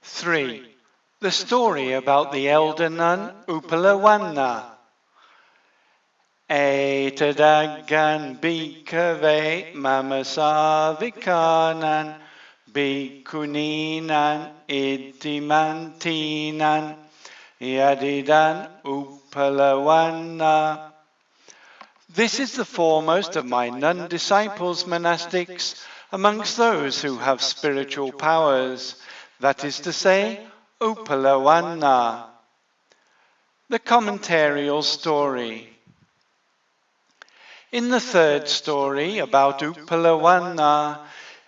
3. The story about the elder nun Uppalavanna. Etadagan bhikkhave mamasavikānan bhikkhunīnan iddimantīnan yadidan Uppalavanna. This is the foremost of my nun disciples, monastics, amongst those who have spiritual powers, that is to say, Uppalavanna. The commentarial story. In the third story about Uppalavanna,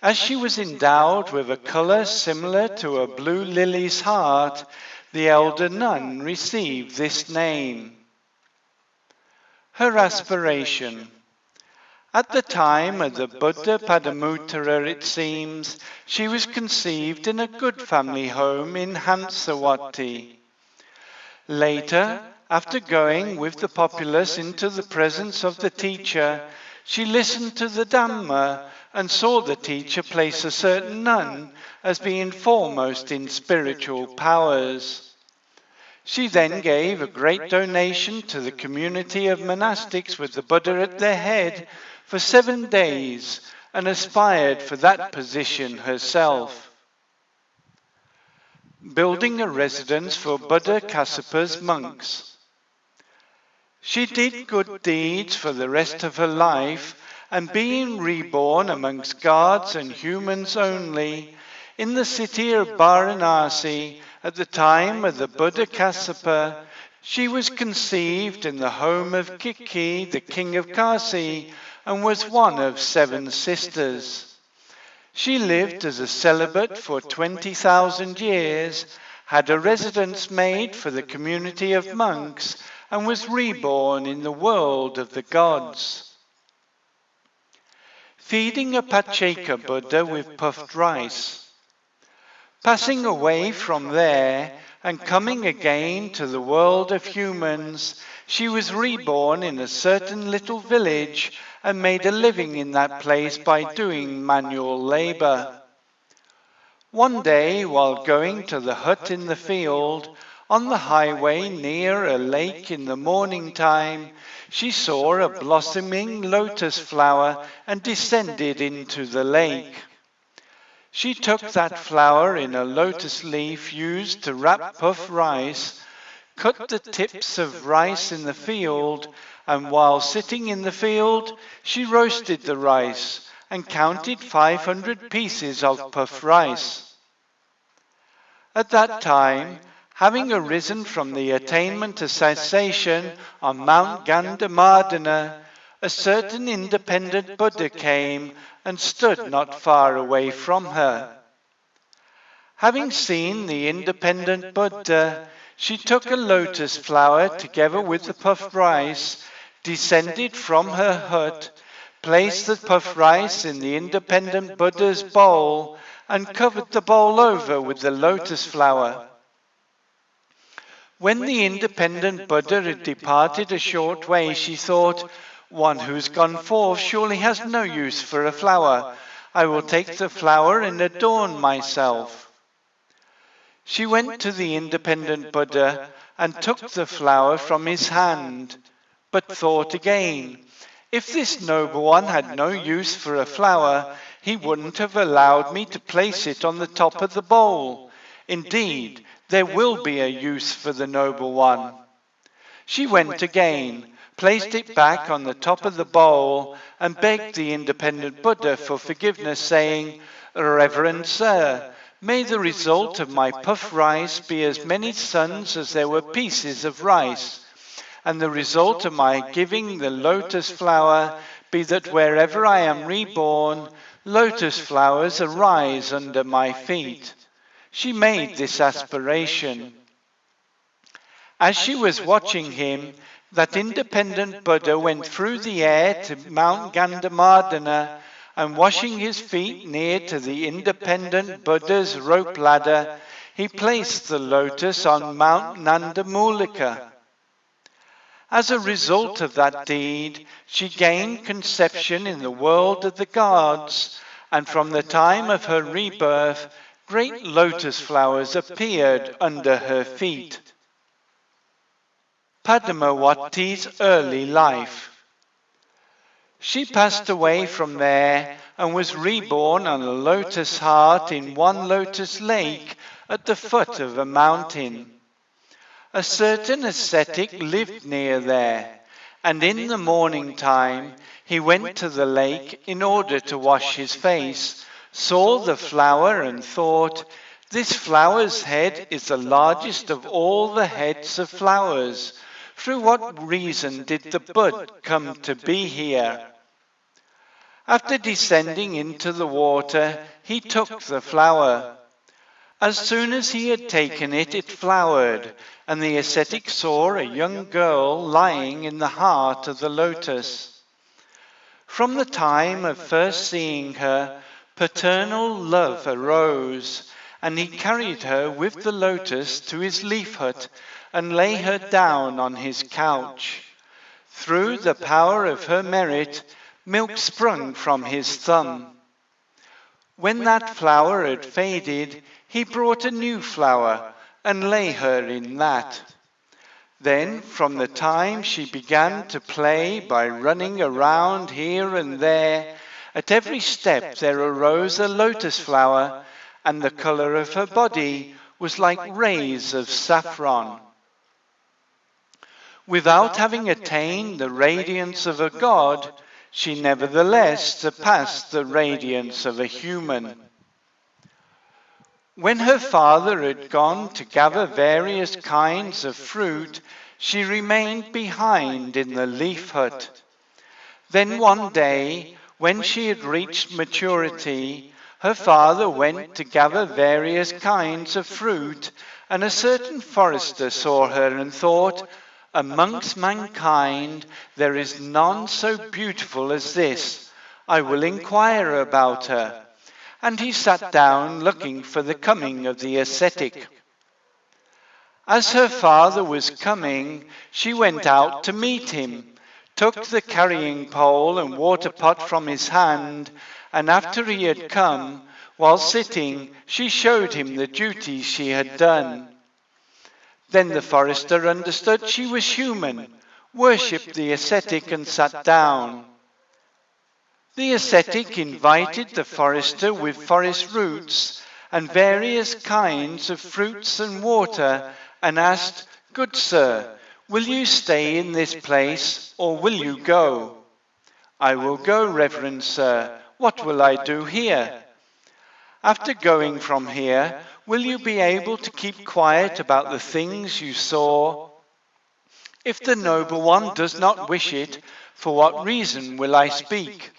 as she was endowed with a colour similar to a blue lily's heart, the elder nun received this name. Her aspiration. At the time of the Buddha Padamutara, it seems, she was conceived in a good family home in Hansawati. Later, after going with the populace into the presence of the teacher, she listened to the Dhamma and saw the teacher place a certain nun as being foremost in spiritual powers. She then gave a great donation to the community of monastics with the Buddha at their head for 7 days and aspired for that position herself. Building a residence for Buddha Kassapa's monks. She did good deeds for the rest of her life, and being reborn amongst gods and humans only, in the city of Varanasi, at the time of the Buddha Kassapa, she was conceived in the home of Kiki, the king of Kasi, and was one of 7 sisters. She lived as a celibate for 20,000 years, had a residence made for the community of monks, and was reborn in the world of the gods. Feeding a Pacceka Buddha with puffed rice. Passing away from there and coming again to the world of humans, she was reborn in a certain little village and made a living in that place by doing manual labour. One day, while going to the hut in the field, on the highway near a lake in the morning time, she saw a blossoming lotus flower and descended into the lake. She took that flower in a lotus leaf used to wrap puff rice, cut the tips of rice in the field, and while sitting in the field, she roasted the rice and counted 500 pieces of puff rice. At that time, having arisen from the attainment of cessation on Mount Gandhamadana, a certain independent Buddha came and stood not far away from her. Having seen the independent Buddha, she took a lotus flower together with the puffed rice, descended from her hut, placed the puffed rice in the independent Buddha's bowl, and covered the bowl over with the lotus flower. When the independent Buddha had departed a short way, she thought, "One who's gone forth surely has no use for a flower. I will take the flower and adorn myself." She went to the independent Buddha and took the flower from his hand, but thought again, if this noble one had no use for a flower, he wouldn't have allowed me to place it on the top of the bowl. Indeed, there will be a use for the noble one. She went again, placed it back on the top of the bowl, and begged the independent Buddha for forgiveness, saying, "Reverend Sir, may the result of my puff rice be as many suns as there were pieces of rice, and the result of my giving the lotus flower be that wherever I am reborn, lotus flowers arise under my feet." She made this aspiration. As she was watching him, that independent Buddha went through the air to Mount Gandhamadana, and washing his feet near to the independent Buddha's rope ladder, he placed the lotus on Mount Nandamulika. As a result of that deed, she gained conception in the world of the gods, and from the time of her rebirth, great lotus flowers appeared under her feet. Padmavati's early life. She passed away from there and was reborn on a lotus heart in one lotus lake at the foot of a mountain. A certain ascetic lived near there, and in the morning time he went to the lake in order to wash his face, saw the flower and thought, "This flower's head is the largest of all the heads of flowers. Through what reason did the bud come to be here?" After descending into the water, he took the flower. As soon as he had taken it, it flowered, and the ascetic saw a young girl lying in the heart of the lotus. From the time of first seeing her, paternal love arose, and he carried her with the lotus to his leaf hut and lay her down on his couch. Through the power of her merit, milk sprung from his thumb. When that flower had faded, he brought a new flower and lay her in that. Then, from the time she began to play by running around here and there, at every step there arose a lotus flower, and the color of her body was like rays of saffron. Without having attained the radiance of a god, she nevertheless surpassed the radiance of a human. When her father had gone to gather various kinds of fruit, she remained behind in the leaf hut. Then one day, when she had reached maturity, her father went to gather various kinds of fruit, and a certain forester saw her and thought, "Amongst mankind there is none so beautiful as this. I will inquire about her." And he sat down looking for the coming of the ascetic. As her father was coming, she went out to meet him, took the carrying pole and water pot from his hand, and after he had come, while sitting, she showed him the duties she had done. Then the forester understood she was human, worshipped the ascetic and sat down. The ascetic invited the forester with forest roots and various kinds of fruits and water, and asked, "Good sir, will you stay in this place, or will you go?" "I will go, reverend sir. What will I do here?" "After going from here, will you be able to keep quiet about the things you saw?" "If the noble one does not wish it, for what reason will I speak?"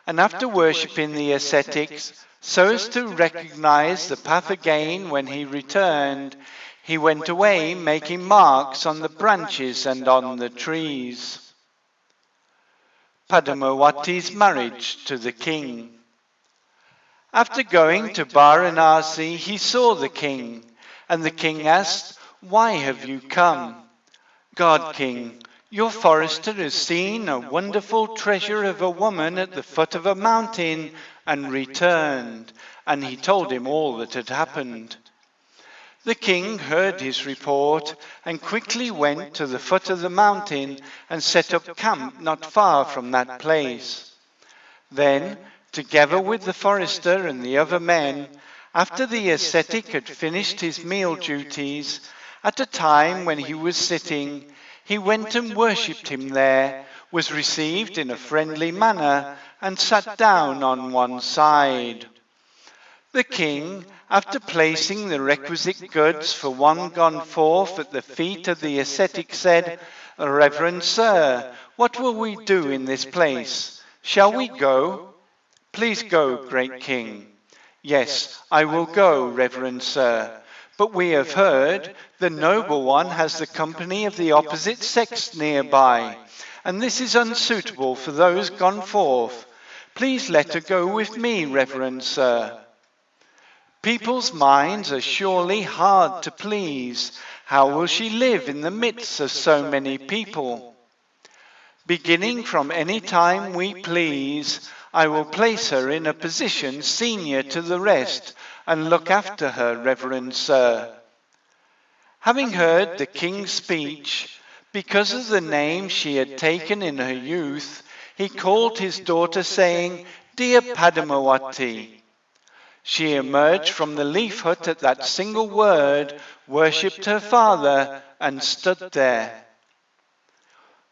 And after worshipping the ascetics, so as to recognize the path again when he returned, he went away making marks on the branches and on the trees. Padmavati's marriage to the king. After going to Varanasi, he saw the king, and the king asked, "Why have you come?" "God king, your forester has seen a wonderful treasure of a woman at the foot of a mountain and returned," and he told him all that had happened. The king heard his report and quickly went to the foot of the mountain and set up camp not far from that place. Then, together with the forester and the other men, after the ascetic had finished his meal duties, at a time when he was sitting, he went and worshipped him there, was received in a friendly manner, and sat down on one side. The king, after placing the requisite goods for one gone forth at the feet of the ascetic, said, "Reverend sir, what will we do in this place? Shall we go?" "Please go, great king." "Yes, I will go, reverend sir. But we have heard the noble one has the company of the opposite sex nearby, and this is unsuitable for those gone forth. Please let her go with me, reverend sir." People's minds are surely hard to please. How will she live in the midst of so many people? "Beginning from any time we please, I will place her in a position senior to the rest, and look after her, reverend sir." Having heard the king's speech, because of the name she had taken in her youth, he called his daughter, saying, "Dear Padmavati." She emerged from the leaf hut at that single word, worshipped her father, and stood there.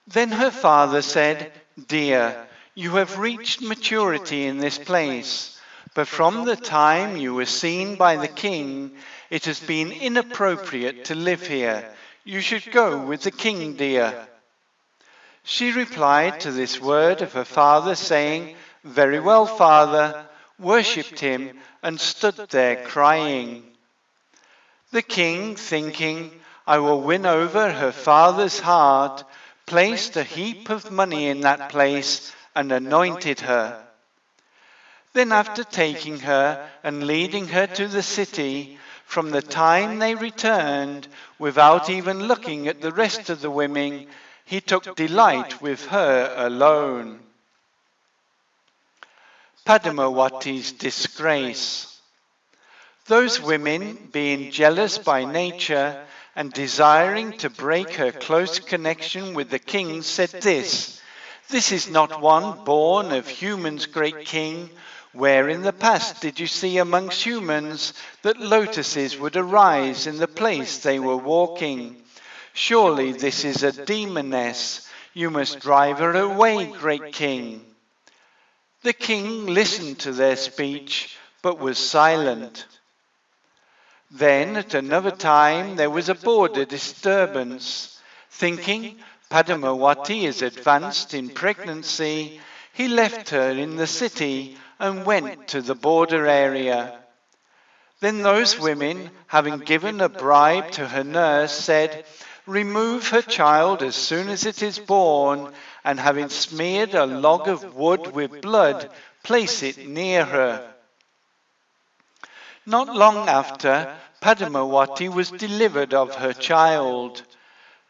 Then her father said, "Dear, you have reached maturity in this place, but from the time you were seen by the king, it has been inappropriate to live here. You should go with the king, dear." She replied to this word of her father, saying, "Very well, father," worshipped him, and stood there crying. The king, thinking, "I will win over her father's heart," placed a heap of money in that place and anointed her. Then, after taking her and leading her to the city, from the time they returned, without even looking at the rest of the women, he took delight with her alone. Padmavati's disgrace. Those women, being jealous by nature and desiring to break her close connection with the king, said this: "This is not one born of humans, great king. Where in the past did you see amongst humans that lotuses would arise in the place they were walking? Surely this is a demoness. You must drive her away, great king." The king listened to their speech, but was silent. Then, at another time, there was a border disturbance. Thinking Padmavati is advanced in pregnancy, he left her in the city and went to the border area. Then those women, having given a bribe to her nurse, said, "Remove her child as soon as it is born, and having smeared a log of wood with blood, place it near her." Not long after, Padmavati was delivered of her child.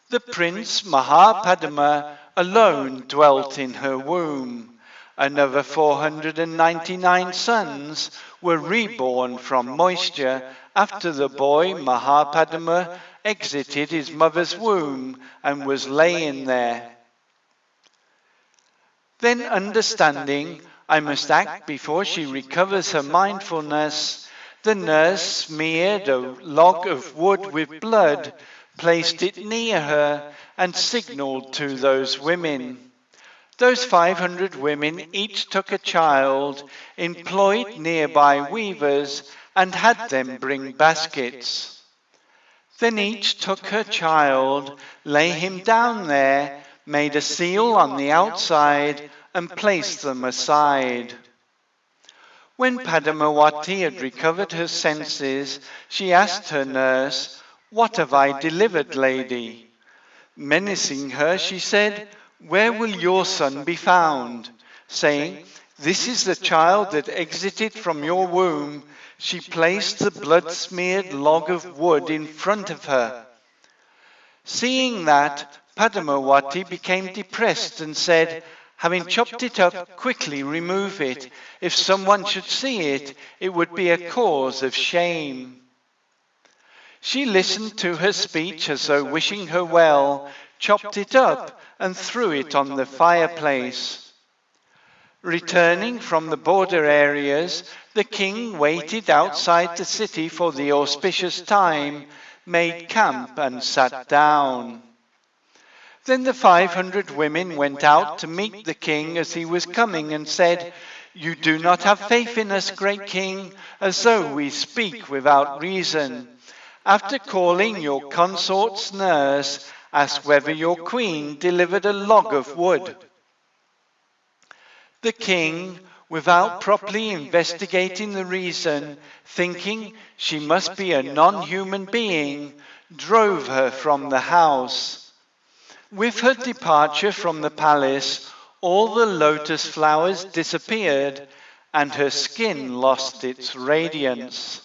The prince Mahāparinibbānasuttaṁ alone dwelt in her womb. Another 499 sons were reborn from moisture after the boy Mahāparinibbāna exited his mother's womb and was laying there. Then, understanding I must act before she recovers her mindfulness, the nurse smeared a log of wood with blood, placed it near her, and signaled to those women. Those 500 women each took a child, employed nearby weavers, and had them bring baskets. Then each took her child, lay him down there, made a seal on the outside, and placed them aside. When Padmavati had recovered her senses, she asked her nurse, "What have I delivered, lady?" Menacing her, she said, "Where will your son be found?" Saying, "This is the child that exited from your womb," she placed the blood-smeared log of wood in front of her. Seeing that, Padmavati became depressed and said, "Having chopped it up, quickly remove it. If someone should see it, it would be a cause of shame." She listened to her speech as though wishing her well, chopped it up, and threw it on the fireplace. Returning from the border areas, the king waited outside the city for the auspicious time, made camp, and sat down. Then the 500 women went out to meet the king as he was coming and said, "You do not have faith in us, great king, as though we speak without reason. After calling your consort's nurse, ask whether your queen delivered a log of wood." The king, without properly investigating the reason, thinking she must be a non-human being, drove her from the house. With her departure from the palace, all the lotus flowers disappeared, and her skin lost its radiance.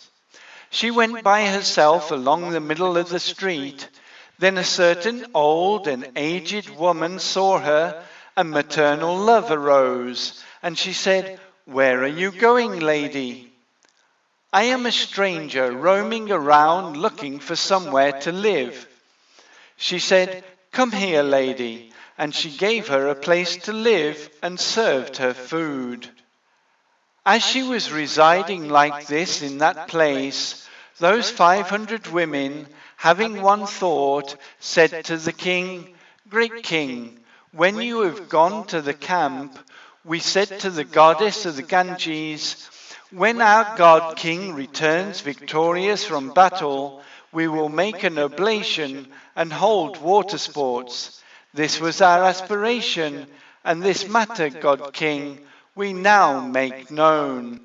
She went by herself along the middle of the street. Then a certain old and aged woman saw her, and maternal love arose, and she said, "Where are you going, lady?" I am a stranger roaming around looking for somewhere to live. She said, Come here, lady, and she gave her a place to live and served her food. As she was residing like this in that place, those 500 women, having one thought, said to the king, Great king, when you have gone to the camp, we said to the goddess of the Ganges, when our god king returns victorious from battle, we will make an oblation and hold water sports. This was our aspiration, and this matter, god king, we now make known.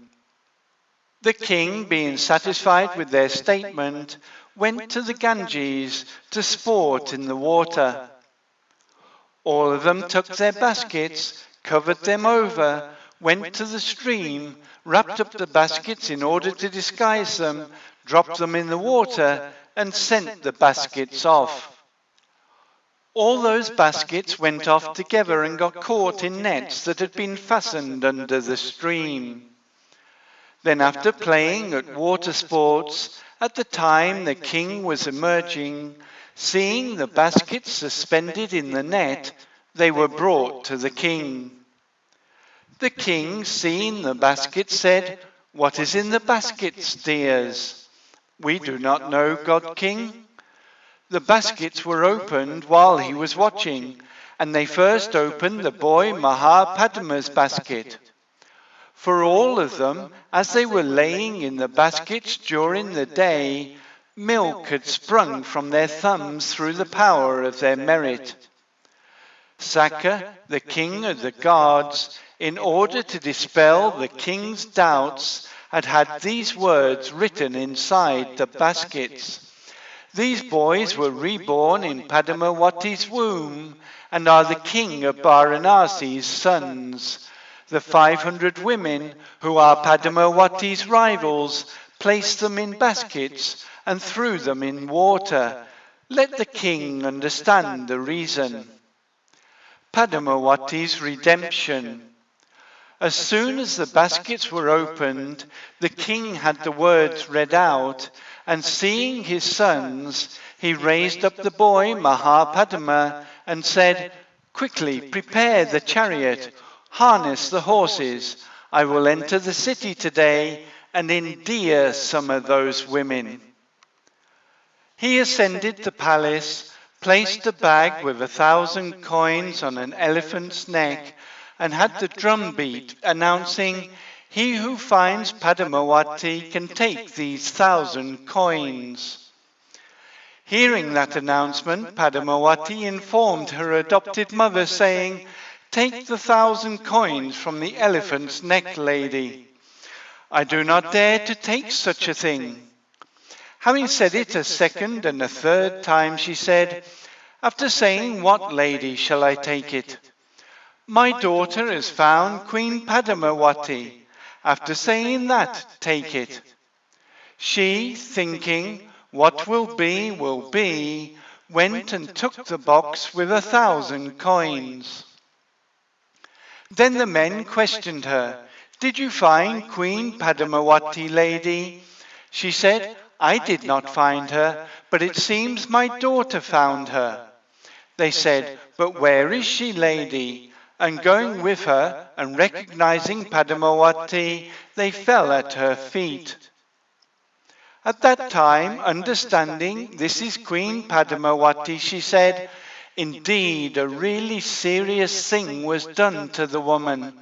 The king, being satisfied with their statement, went to the Ganges to sport in the water. All of them took their baskets, covered them over, went to the stream, wrapped up the baskets in order to disguise them, dropped them in the water, and sent the baskets off. All those baskets went off together and got caught in nets that had been fastened under the stream. Then, after playing at water sports, at the time the king was emerging, seeing the baskets suspended in the net, they were brought to the king. The king, seeing the basket, said, What is in the baskets, dears? We do not know, god king. The baskets were opened while he was watching, and they first opened the boy Mahāparinibbānasuttaṁ's basket. For all of them, as they were laying in the baskets during the day, milk had sprung from their thumbs through the power of their merit. Sakka, the king of the gods, in order to dispel the king's doubts, had these words written inside the baskets. These boys were reborn in Padmavati's womb and are the king of Varanasi's sons. The 500 women, who are Padmavati's rivals, placed them in baskets and threw them in water. Let the king understand the reason. Padmavati's redemption. As soon as the baskets were opened, the king had the words read out, and seeing his sons, he raised up the boy Mahāparinibbāna and said, Quickly prepare the chariot, harness the horses. I will enter the city today and endear some of those women. He ascended the palace, placed a bag with 1,000 coins on an elephant's neck, and had the drum beat, announcing, He who finds Padmavati can take these 1,000 coins. Hearing that announcement, Padmavati informed her adopted mother, saying, Take the 1,000 coins from the elephant's neck, lady. I do not dare to take such a thing. Having said it a second and a third time, she said, After saying, What, lady, shall I take it? My daughter has found Queen Padmavati. After saying that, take it. She, thinking, what will be, went and took the box with 1,000 coins. Then the men questioned her, Did you find Queen Padmavati, lady? She said, I did not find her, but it seems my daughter found her. They said, But where is she, lady? And going with her, and recognizing Padmavati, they fell at her feet. At that time, understanding this is Queen Padmavati, she said, Indeed, a really serious thing was done to the woman,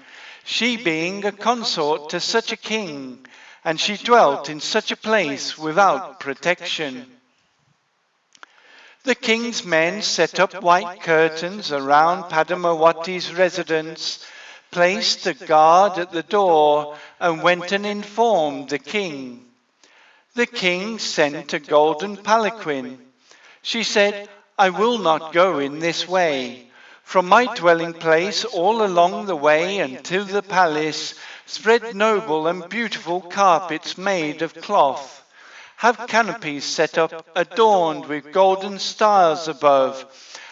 she being a consort to such a king, and she dwelt in such a place without protection. The king's men set up white curtains around Padmavati's residence, placed a guard at the door, and went and informed the king. The king sent a golden palanquin. She said, I will not go in this way. From my dwelling place all along the way and to the palace, spread noble and beautiful carpets made of cloth. Have canopies set up, adorned with golden stars above,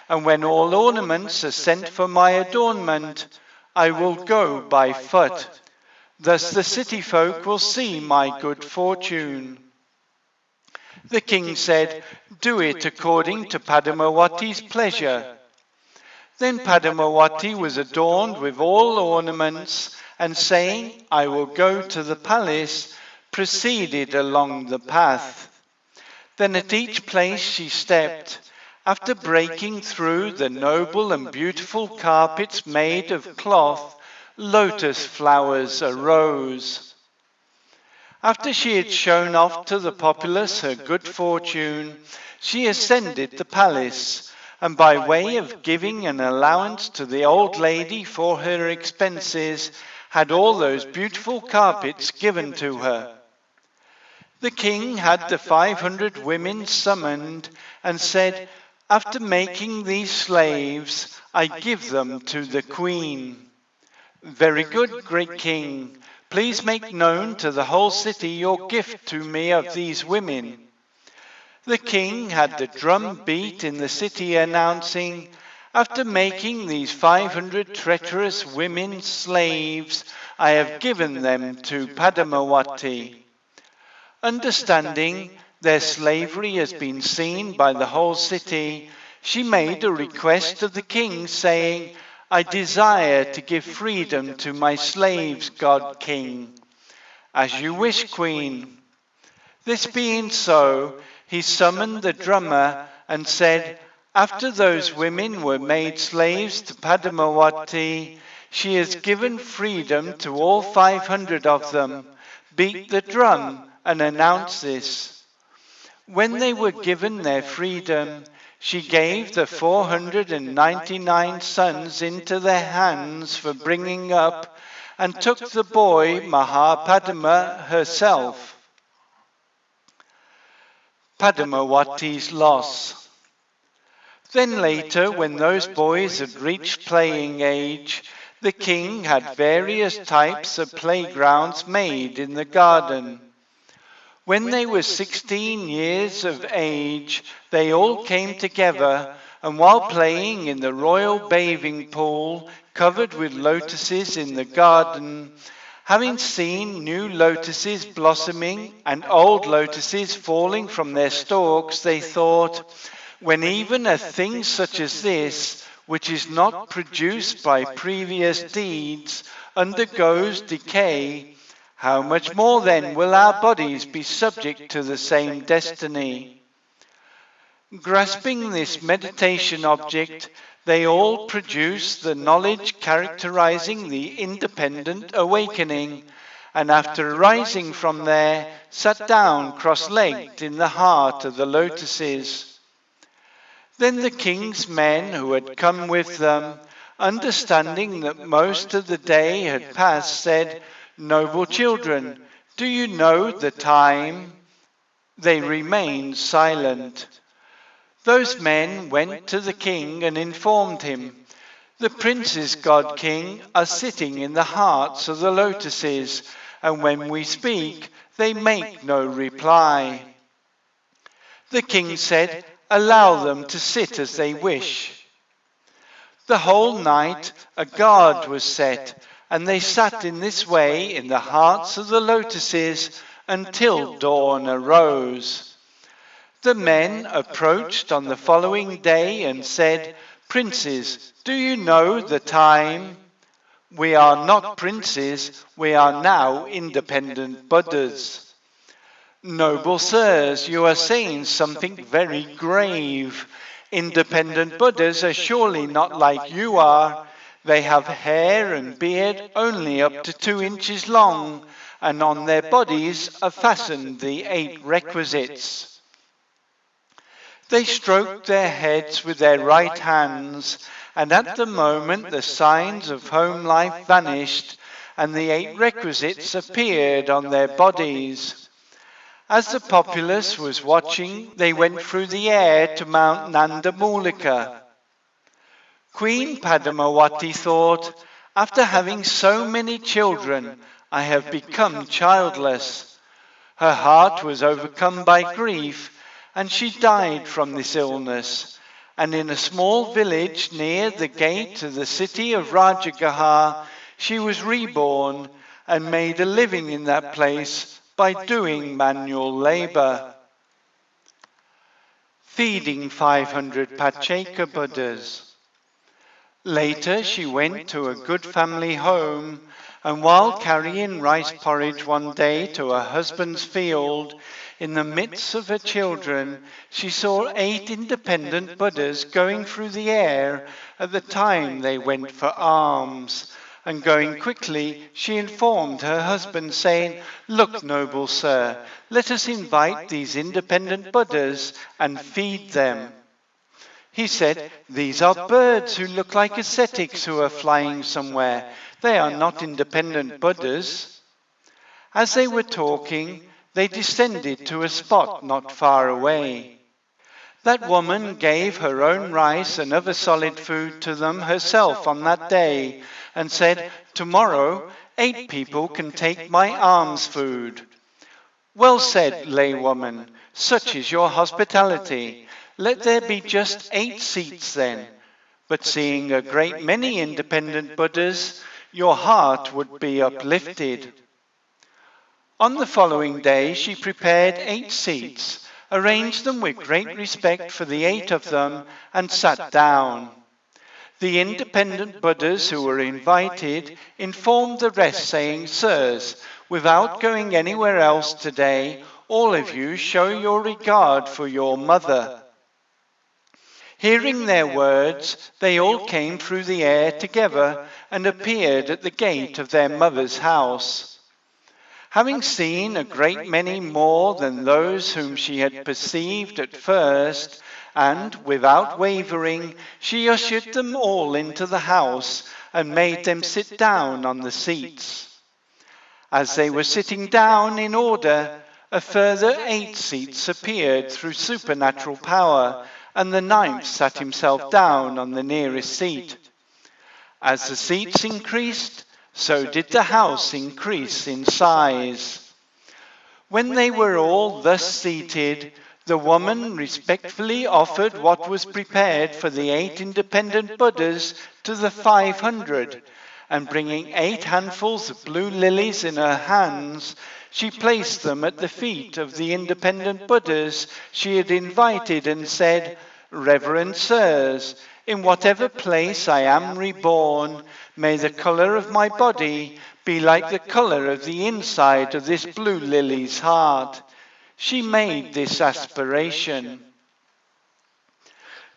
and when all ornaments are sent for my adornment, I will go by foot. Thus the city folk will see my good fortune." The king said, "Do it according to Padmawati's pleasure." Then Padmawati was adorned with all ornaments, and saying, "I will go to the palace," proceeded along the path. Then at each place she stepped, after breaking through the noble and beautiful carpets made of cloth, lotus flowers arose. After she had shown off to the populace her good fortune, she ascended the palace, and by way of giving an allowance to the old lady for her expenses, had all those beautiful carpets given to her. The king had the 500 women summoned, and said, "After making these slaves, I give them to the queen." "Very good, great king. Please make known to the whole city your gift to me of these women." The king had the drum beat in the city, announcing, "After making these 500 treacherous women slaves, I have given them to Padmawati." Understanding their slavery has been seen by the whole city, she made a request of the king, saying, "I desire to give freedom to my slaves, God King." "As you wish, Queen." This being so, he summoned the drummer and said, "After those women were made slaves to Padmawati, she has given freedom to all 500 of them. Beat the drum and announce this." When they were given their freedom, she gave the 499 sons into their hands for bringing up, and took the boy Mahāparinibbāna herself. Padmawati's loss. Then later, when those boys had reached playing age, the king had various types of playgrounds made in the garden. When they were 16 years of age, they all came together, and while playing in the royal bathing pool covered with lotuses in the garden, having seen new lotuses blossoming and old lotuses falling from their stalks, they thought, "When even a thing such as this, which is not produced by previous deeds, undergoes decay, how much more then will our bodies be subject to the same destiny?" Grasping this meditation object, they all produced the knowledge characterizing the independent awakening, and after rising from there, sat down cross-legged in the heart of the lotuses. Then the king's men who had come with them, understanding that most of the day had passed, said, "Noble children, do you know the time?" They remained silent. Those men went to the king and informed him, "The princes, God King, are sitting in the hearts of the lotuses, and when we speak, they make no reply." The king said, "Allow them to sit as they wish." The whole night a guard was set, and they sat in this way in the hearts of the lotuses until dawn arose. The men approached on the following day and said, "Princes, do you know the time?" "We are not princes, we are now independent Buddhas." "Noble sirs, you are saying something very grave. Independent Buddhas are surely not like you are. They have hair and beard only up to 2 inches long, and on their bodies are fastened the 8 requisites." They stroked their heads with their right hands, and at the moment the signs of home life vanished, and the 8 requisites appeared on their bodies. As the populace was watching, they went through the air to Mount Nandamulika. Queen Padmawati thought, "After having so many children, I have become childless." Her heart was overcome by grief, and she died from this illness, and in a small village near the gate of the city of Rajagaha, she was reborn, and made a living in that place by doing manual labor. Feeding 500 Pacceka Buddhas. Later she went to a good family home, and while carrying rice porridge one day to her husband's field, in the midst of her children, she saw 8 independent Buddhas going through the air at the time they went for alms. And going quickly, she informed her husband, saying, "Look, noble sir, let us invite these independent Buddhas and feed them." He said, "These are birds who look like ascetics who are flying somewhere. They are not independent Buddhas." As they were talking, they descended to a spot not far away. That woman gave her own rice and other solid food to them herself on that day, and said, "Tomorrow 8 people can take my alms food." "Well said, laywoman, such is your hospitality. Let there be just 8 seats then." But seeing a great many independent Buddhas, your heart would be uplifted. On the following day she prepared 8 seats, arranged them with great respect for the 8 of them, and sat down. The independent Buddhas who were invited informed the rest, saying, "Sirs, without going anywhere else today, all of you show your regard for your mother." Hearing their words, they all came through the air together and appeared at the gate of their mother's house. Having seen a great many more than those whom she had perceived at first, and, without wavering, she ushered them all into the house and made them sit down on the seats. As they were sitting down in order, a further 8 seats appeared through supernatural power, and the 9th sat himself down on the nearest seat. As the seats increased, so did the house increase in size. When they were all thus seated, the woman respectfully offered what was prepared for the 8 independent Buddhas to the 500, and bringing 8 handfuls of blue lilies in her hands, she placed them at the feet of the independent Buddhas she had invited and said, "Reverend sirs, in whatever place I am reborn, may the colour of my body be like the colour of the inside of this blue lily's heart." She made this aspiration.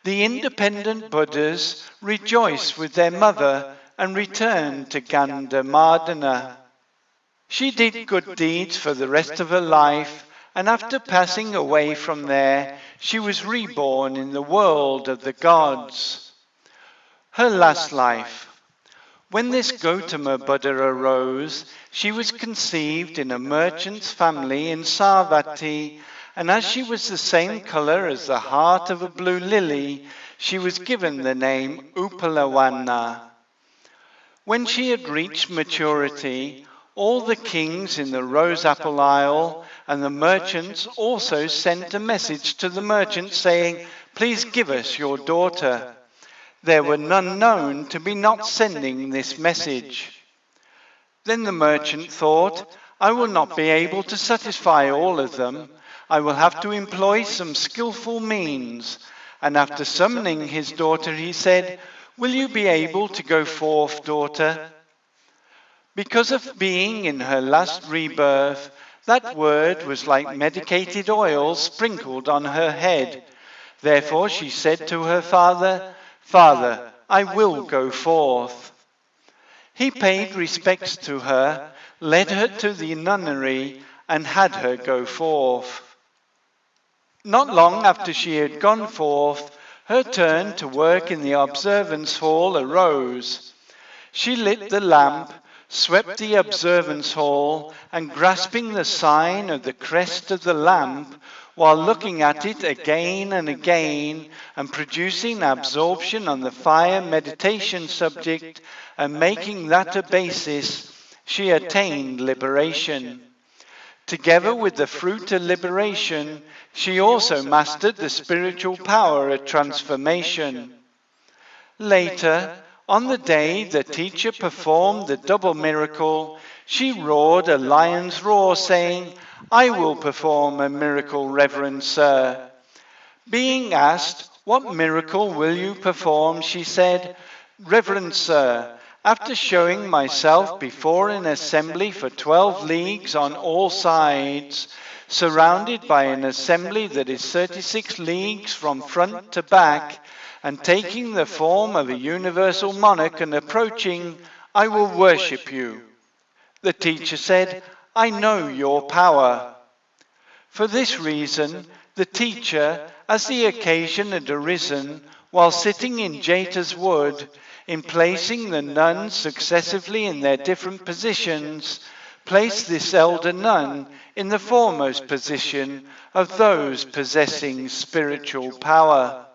The independent Buddhas rejoiced with their mother and returned to Gandhamadana. She did good deeds for the rest of her life, and after passing away from there, she was reborn in the world of the gods. Her last life. When this Gautama Buddha arose, she was conceived in a merchant's family in Savatthi, and as she was the same colour as the heart of a blue lily, she was given the name Uppalavanna. When she had reached maturity, all the kings in the Rose Apple Isle and the merchants also sent a message to the merchant saying, "Please give us your daughter." There were none known to be not sending this message. Then the merchant thought, "I will not be able to satisfy all of them. I will have to employ some skillful means." And after summoning his daughter, he said, "Will you be able to go forth, daughter?" Because of being in her last rebirth, that word was like medicated oil sprinkled on her head. Therefore she said to her father, "Father, I will go forth." He paid respects to her, led her to the nunnery, and had her go forth. Not long after she had gone forth, her turn to work in the observance hall arose. She lit the lamp, swept the observance hall, and grasping the sign of the crest of the lamp, while looking at it again and again, and producing absorption on the fire meditation subject, and making that a basis, she attained liberation. Together with the fruit of liberation, she also mastered the spiritual power of transformation. Later, on the day the teacher performed the double miracle, She roared a lion's roar, saying, "I will perform a miracle, Reverend Sir." Being asked, "What miracle will you perform?" she said, "Reverend Sir, after showing myself before an assembly for 12 leagues on all sides, surrounded by an assembly that is 36 leagues from front to back, and taking the form of a universal monarch and approaching, I will worship you." The teacher said, "I know your power." For this reason, the teacher, as the occasion had arisen, while sitting in Jeta's wood, in placing the nuns successively in their different positions, placed this elder nun in the foremost position of those possessing spiritual power.